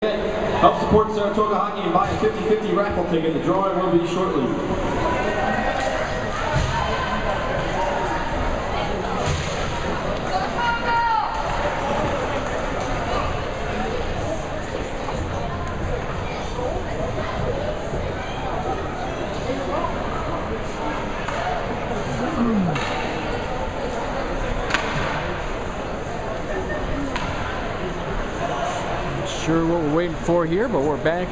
Help support Saratoga Hockey and buy a 50/50 raffle ticket. The drawing will be shortly. Sure what we're waiting for here, but we're back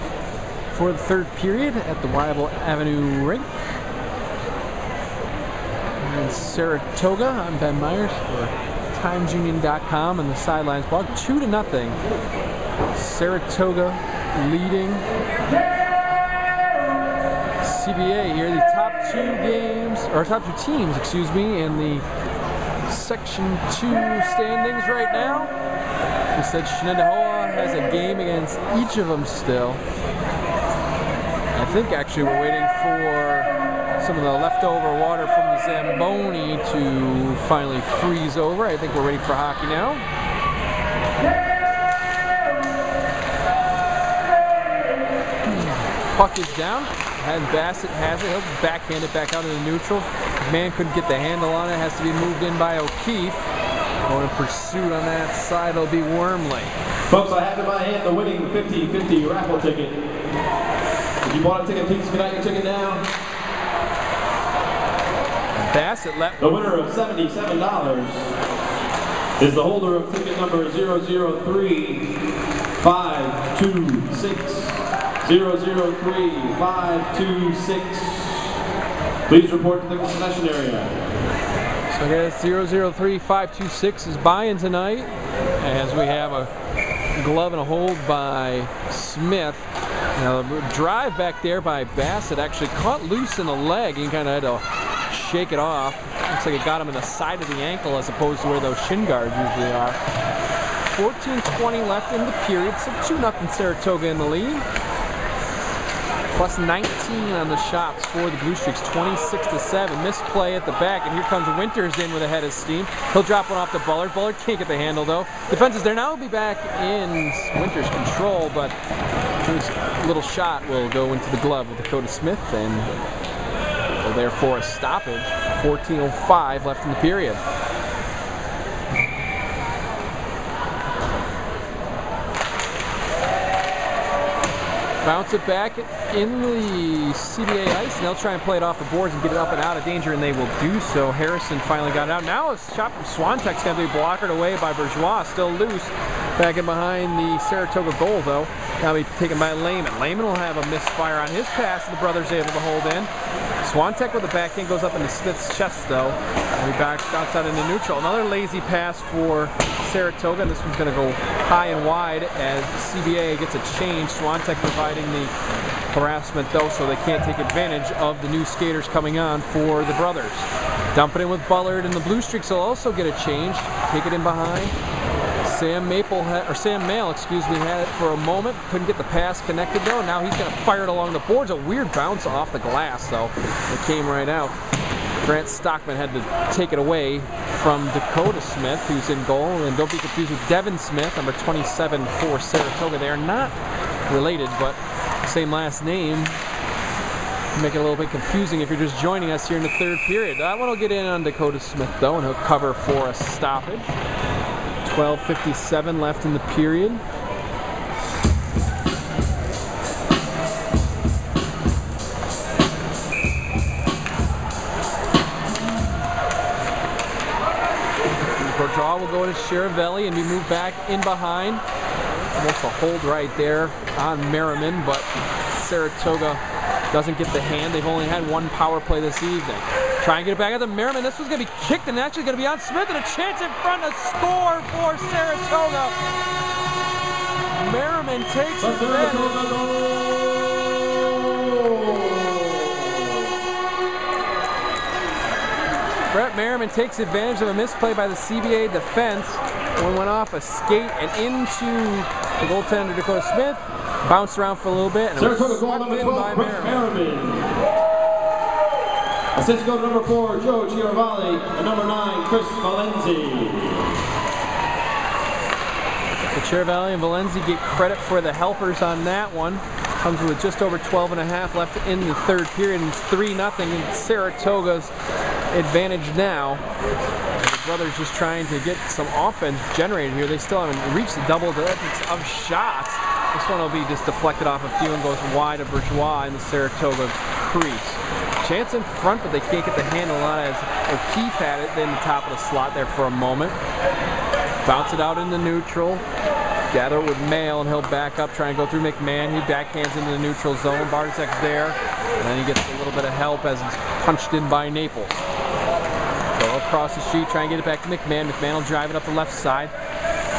for the third period at the Wyville Avenue rink in Saratoga. I'm Ben Myers for TimesUnion.com and the Sidelines blog. 2-0. Saratoga leading CBA here. The top two teams, excuse me, in the Section 2 standings right now. We said Shenandoah has a game against each of them still. I think actually we're waiting for some of the leftover water from the Zamboni to finally freeze over. I think we're ready for hockey now. Puck is down, and Bassett has it. He'll backhand it back out into neutral. Man couldn't get the handle on it. Has to be moved in by O'Keefe. Going in pursuit on that side will be Wormley. Folks, I have in my hand the winning 50/50 raffle ticket. If you bought a ticket, please get out your ticket now. Bassett left. The winner of $77 is the holder of ticket number 003-526. 003-526. Please report to the concession area. So I guess 003-526 is buying tonight, as we have a glove and a hold by Smith. Now the drive back there by Bassett actually caught loose in the leg. He kind of had to shake it off. Looks like it got him in the side of the ankle as opposed to where those shin guards usually are. 14:20 left in the period, so 2-0 Saratoga in the lead. Plus 19 on the shots for the Blue Streaks, 26-7. Misplay at the back, and here comes Winters in with a head of steam. He'll drop one off to Bullard. Bullard can't get the handle though. Defense is there now. Will be back in Winters' control, but his little shot will go into the glove with Dakota Smith, and will therefore a stoppage. 14:05 left in the period. Bounce it back in the CBA ice, and they'll try and play it off the boards and get it up and out of danger, and they will do so. Harrison finally got it out. Now a shot from Swantek's going to be blockered away by Bourgeois, still loose. Back in behind the Saratoga goal, though. Now be taken by Lehman. Lehman will have a misfire on his pass, and the brothers able to hold in. Swantek with the backhand goes up into Smith's chest, though. And he backs outside into neutral. Another lazy pass for Saratoga, and this one's going to go high and wide as CBA gets a change. Swantek providing the harassment, though, so they can't take advantage of the new skaters coming on for the brothers. Dump it in with Bullard, and the Blue Streaks will also get a change. Take it in behind. Sam Mail, excuse me, had it for a moment. Couldn't get the pass connected though. Now he's going to fire it along the boards. A weird bounce off the glass though. It came right out. Grant Stockman had to take it away from Dakota Smith, who's in goal. And don't be confused with Devin Smith, number 27 for Saratoga. They are not related, but same last name. Make it a little bit confusing if you're just joining us here in the third period. That one will get in on Dakota Smith though, and he'll cover for a stoppage. 12:57 left in the period. Bourgeois will go to Charavelli and be moved back in behind. Almost a hold right there on Merriman, but Saratoga doesn't get the hand. They've only had one power play this evening. Try and get it back at the Merriman. This one's going to be kicked and actually going to be on Smith, and a chance in front to score for Saratoga. Merriman takes advantage. Brett Merriman takes advantage of a misplay by the CBA defense. One went off a skate and into the goaltender Dakota Smith. Bounced around for a little bit, and it was swept in by Merriman. Assist goal number 4, Joe Chiaravalli, and number 9, Chris Valenzi. The Cervelli and Valenzi get credit for the helpers on that one. Comes with just over 12.5 left in the third period, and it's 3-0 in Saratoga's advantage now. The brothers just trying to get some offense generated here. They still haven't reached the double digits of shots. This one will be just deflected off a few and goes wide of Bourgeois in the Saratoga crease. Chance in front, but they can't get the handle on it as O'Keefe had it in the top of the slot there for a moment. Bounce it out in the neutral. Gather it with Mail, and he'll back up, try and go through McMahon. He backhands into the neutral zone. Bartaszek's there, and then he gets a little bit of help as it's punched in by Naples. Go across the street, try and get it back to McMahon. McMahon will drive it up the left side.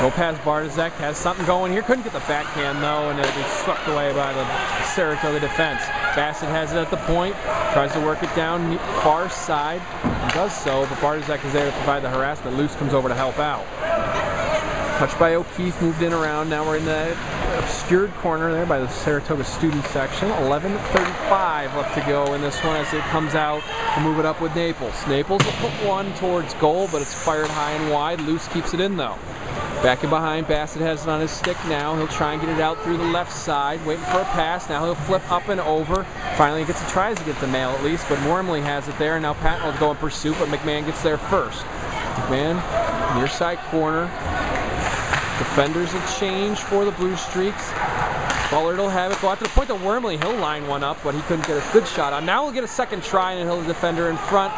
Go past Bartaszek, has something going here. Couldn't get the backhand though, and it'll be swept away by the Saratoga defense. Bassett has it at the point, tries to work it down far side, and does so, but Bartaszek is there to provide the harassment. Luce comes over to help out. Touched by O'Keefe, moved in around. Now we're in the obscured corner there by the Saratoga student section. 11:35 left to go in this one as it comes out to move it up with Naples. Naples will put one towards goal, but it's fired high and wide. Luce keeps it in though. Back in behind, Bassett has it on his stick now. He'll try and get it out through the left side, waiting for a pass. Now he'll flip up and over. Finally tries to get the Mail at least, but Wormley has it there. Now Patton will go in pursuit, but McMahon gets there first. McMahon, near side corner. Defenders will change for the Blue Streaks. Bullard will have it go out to the point that Wormley, he'll line one up, but he couldn't get a good shot on. Now he'll get a second try, and he'll defender in front.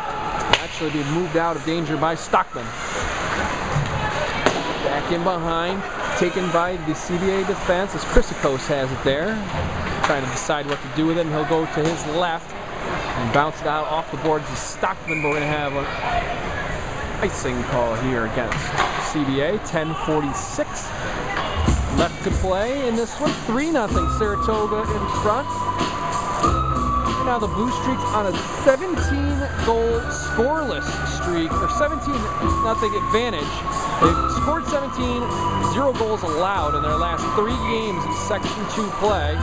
Actually be moved out of danger by Stockman. Back in behind, taken by the CBA defense as Chrysicos has it there. Trying to decide what to do with it, and he'll go to his left and bounce it out off the boards to Stockman, but we're going to have an icing call here against CBA. 10:46 left to play in this one. 3-0 Saratoga in front. And now the Blue Streaks on a 17-goal scoreless streak, or 17-0 advantage. They've scored 17, 0 goals allowed in their last 3 games in Section 2 play.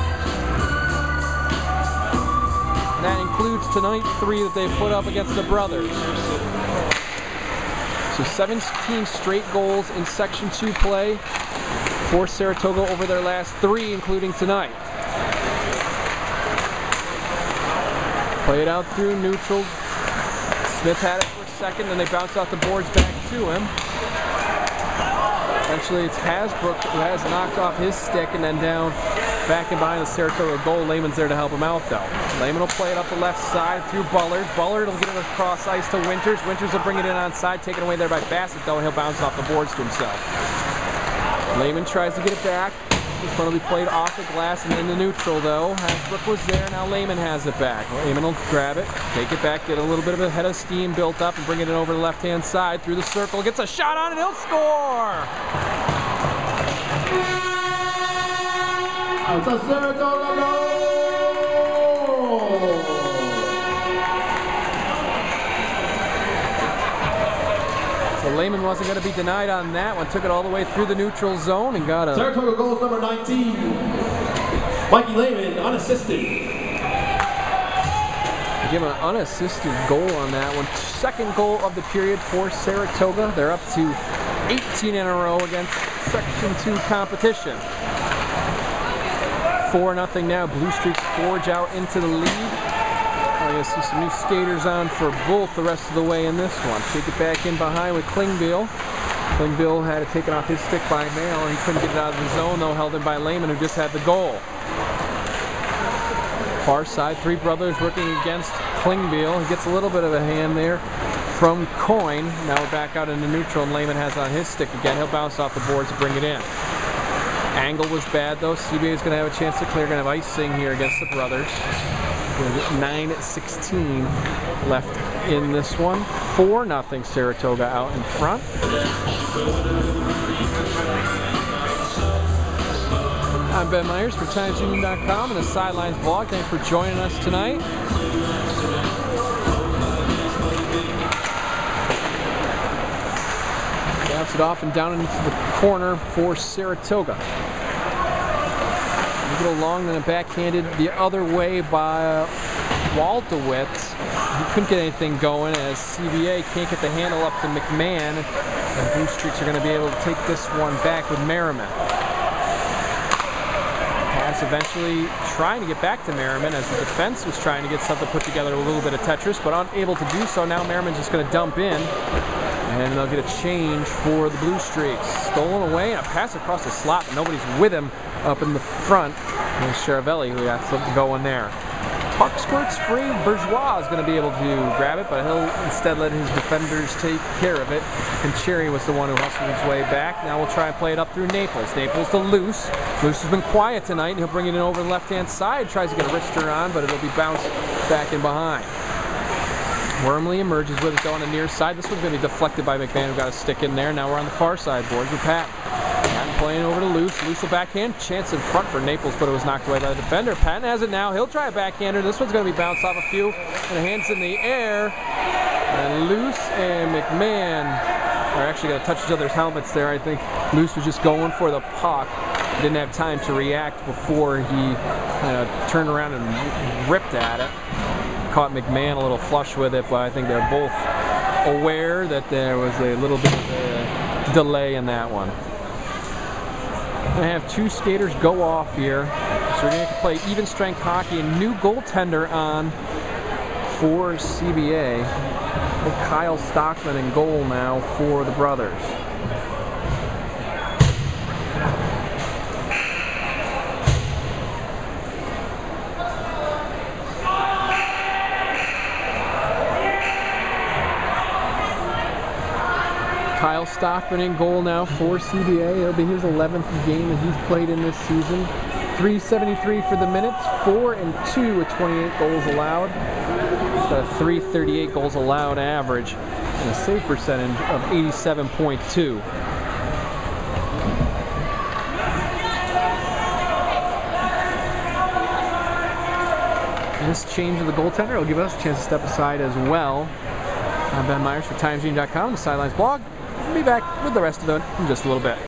And that includes tonight 3 that they've put up against the brothers. So 17 straight goals in Section 2 play for Saratoga over their last 3, including tonight. Play it out through neutral. Smith had it for a second, then they bounce out the boards back to him. Eventually it's Hasbrook who has knocked off his stick, and then down back and behind the Saratoga goal. Lehman's there to help him out though. Lehman will play it up the left side through Bullard. Bullard will get it across ice to Winters. Winters will bring it in on side, taken away there by Bassett though, and he'll bounce off the boards to himself. Lehman tries to get it back. This one will be played off the glass and in the neutral though. Hasbrook was there, now Lehman has it back. Lehman will grab it, take it back, get a little bit of a head of steam built up, and bring it in over the left-hand side through the circle. Gets a shot on it, he'll score! It's a Saratoga goal! So Lehman wasn't going to be denied on that one. Took it all the way through the neutral zone and got a... Saratoga goals number 19. Mikey Lehman, unassisted. Give an unassisted goal on that one. Second goal of the period for Saratoga. They're up to 18 in a row against Section 2 competition. 4-0 now. Blue Streaks forge out into the lead. We're going to see some new skaters on for both the rest of the way in this one. Take it back in behind with Klingbeil. Klingbeil had it taken off his stick by Mail, and he couldn't get it out of the zone though, held in by Lehman, who just had the goal. Far side, 3 brothers working against Klingbeil. He gets a little bit of a hand there from Coyne. Now we're back out into neutral, and Lehman has it on his stick again. He'll bounce off the boards to bring it in. Angle was bad though. CBA is going to have a chance to clear. Going to have icing here against the brothers. 9:16 left in this one. 4-0 Saratoga out in front. I'm Ben Myers for TimesUnion.com and the Sidelines blog. Thanks for joining us tonight. Bounce it off and down into the corner for Saratoga. A little long, then a backhanded the other way by Waldowitz. He couldn't get anything going as CBA can't get the handle up to McMahon. And Blue Streaks are going to be able to take this one back with Merriman. eventually trying to get back to Merriman as the defense was trying to get something put together, a little bit of Tetris, but unable to do so. Now Merriman's just going to dump in, and they'll get a change for the Blue Streaks. Stolen away, and a pass across the slot, but nobody's with him up in the front. There's Charavelli who got something going there. Puck squirts free. Bourgeois is going to be able to grab it, but he'll instead let his defenders take care of it. And Cherry was the one who hustled his way back. Now we'll try and play it up through Naples. Naples to Luce. Luce has been quiet tonight, and he'll bring it in over the left-hand side. Tries to get a wrister on, but it'll be bounced back in behind. Wormley emerges with it though on the near side. This one's going to be deflected by McMahon, who got a stick in there. Now we're on the far side boards with Patton. Patton playing over to Luce. Luce will backhand. Chance in front for Naples, but it was knocked away by the defender. Patton has it now. He'll try a backhander. This one's going to be bounced off a few, and hands in the air. And Luce and McMahon are actually going to touch each other's helmets there. I think Luce was just going for the puck. Didn't have time to react before he kind of turned around and ripped at it. Caught McMahon a little flush with it, but I think they're both aware that there was a little bit of a delay in that one. I have two skaters go off here, so we're going to play even strength hockey. A new goaltender on for CBA. With Kyle Stockman in goal now for the Brothers. Kyle Stockman in goal now for CBA. It'll be his 11th game that he's played in this season. .373 for the minutes, 4-2 with 28 goals allowed. He's got a .338 goals allowed average and a save percentage of 87.2. This change of the goaltender will give us a chance to step aside as well. I'm Ben Myers for TimesUnion.com, the Sidelines blog. We'll be back with the rest of it in just a little bit.